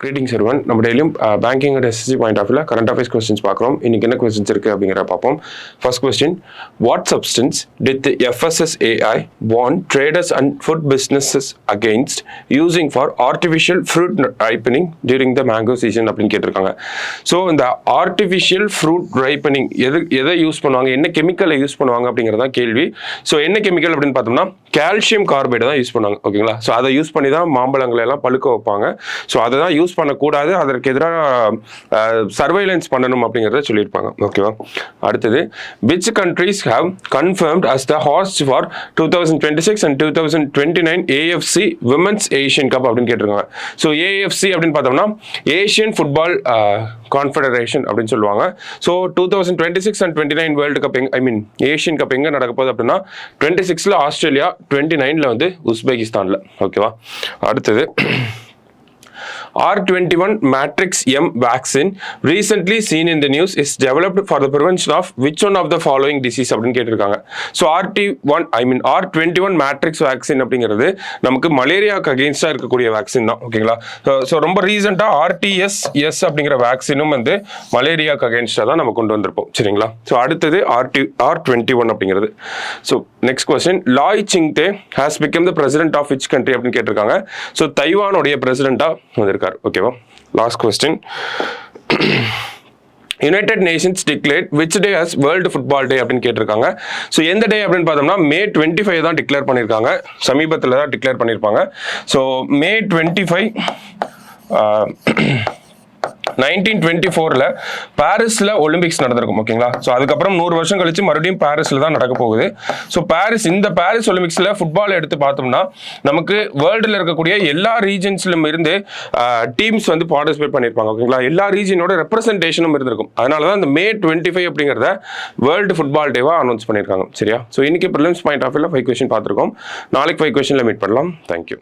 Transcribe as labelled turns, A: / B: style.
A: Greetings everyone. நம்ம டெய்லியும் banking and SSC point of வியூல கரண்ட் அஃபேர்ஸ் கொஸ்டின்ஸ் பார்க்குறோம். இன்னைக்கு என்ன கொஸ்டின்ஸ் இருக்கு அப்படிங்கிற பார்ப்போம். First question, what substance did the FSSAI warn traders and food businesses against using for artificial fruit ripening during the mango season அப்படின்னு கேட்டிருக்காங்க. So இந்த ஆர்டிஃபிஷியல் ஃப்ரூட் ரைப்பனிங் எதை யூஸ் பண்ணுவாங்க, என்ன கெமிக்கலை யூஸ் பண்ணுவாங்க அப்படிங்கிறதான் கேள்வி. ஸோ என்ன கெமிக்கல் அப்படின்னு பார்த்தோம்னா கால்சியம் கார்பைடு தான் யூஸ் பண்ணுவாங்க. ஓகேங்களா? ஸோ அதை யூஸ் பண்ணி தான் மாம்பழங்களை எல்லாம் பழுக்க வைப்பாங்க. ஸோ அதை தான் யூஸ் பண்ணக்கூடாது, அதற்கு எதிராக சர்வைலன்ஸ் பண்ணணும் அப்படிங்கிறத சொல்லியிருப்பாங்க. ஓகேவா? அடுத்தது, which countries have confirmed as the hosts for 2026 and 2029 AFC Women's Asian Cup அப்படின்னு கேட்டிருக்காங்க. ஸோ AFC அப்படின்னு பார்த்தோம்னா ஏஷியன் ஃபுட்பால் கான்ஃபெடரேஷன் அப்படின்னு சொல்லுவாங்க. So 2026 and 29 world cup Asian cup எங்கே நடக்க போகுது அப்படின்னா 26ல ஆஸ்திரேலியா, 29ல வந்து உஸ்பெகிஸ்தான்ல. ஓகேவா? அடுத்தது, R21 Matrix M vaccine recently seen in the news is developed for the prevention of which one of the following disease அப்படின்னு கேட்டிருக்காங்க. ஸோ R21 Matrix vaccine அப்படிங்கிறது நமக்கு மலேரியாவுக்கு அகெயின்ஸ்டாக இருக்கக்கூடிய வேக்சின் தான். ஓகேங்களா? ஸோ ரொம்ப ரீசெண்டாக RTS அப்படிங்கிற வேக்சினும் வந்து மலேரியாவுக்கு அகெயின்ஸ்டாக தான் நம்ம கொண்டு வந்திருப்போம். சரிங்களா? ஸோ அடுத்தது R21 அப்படிங்கிறது. So next question, Lai Chingte has become the president of which country அப்படின்னு கேட்டிருக்காங்க. ஸோ தைவானுடைய பிரசிடென்ட்டாக வந்திருக்காரு. ஓகேவா? Last question, United Nations declared which day as World Football Day அப்படின்னு கேட்டிருக்காங்க. ஸோ எந்த டே அப்படின்னு பார்த்தோம்னா May 25 தான் டிக்ளேர் பண்ணியிருக்காங்க. சமீபத்தில் தான் டிக்ளேர் பண்ணியிருப்பாங்க. ஸோ May 25 1924ல் பாரிஸில் ஒலிம்பிக்ஸ் நடந்திருக்கும். ஓகேங்களா? ஸோ அதுக்கப்புறம் 100 வருஷம் கழிச்சு மறுபடியும் பாரிஸில் தான் நடக்க போகுது. ஸோ இந்த பாரிஸ் ஒலிம்பிக்ஸில் ஃபுட்பால் எடுத்து பார்த்தோம்னா நமக்கு வேர்ல்டில் இருக்கக்கூடிய எல்லா ரீஜன்ஸ்லும் இருந்து டீம்ஸ் வந்து பார்ட்டிசிபேட் பண்ணியிருப்பாங்க. ஓகேங்களா? எல்லா ரீஜனோட ரெப்ரசன்டேஷனும் இருந்திருக்கும். அதனால தான் இந்த May 25 அப்படிங்கிறத வேர்ல்டு ஃபுட்பால் டேவாக அனௌன்ஸ் பண்ணியிருக்காங்க. சரியா? ஸோ இன்னைக்கு ப்ரிலிம்ஸ் பாயிண்ட் ஆஃப் வியூல 5 கொஸ்டின் பார்த்துருக்கோம். நாளைக்கு 5 கொஸ்டினில் மீட் பண்ணலாம். தேங்க்யூ.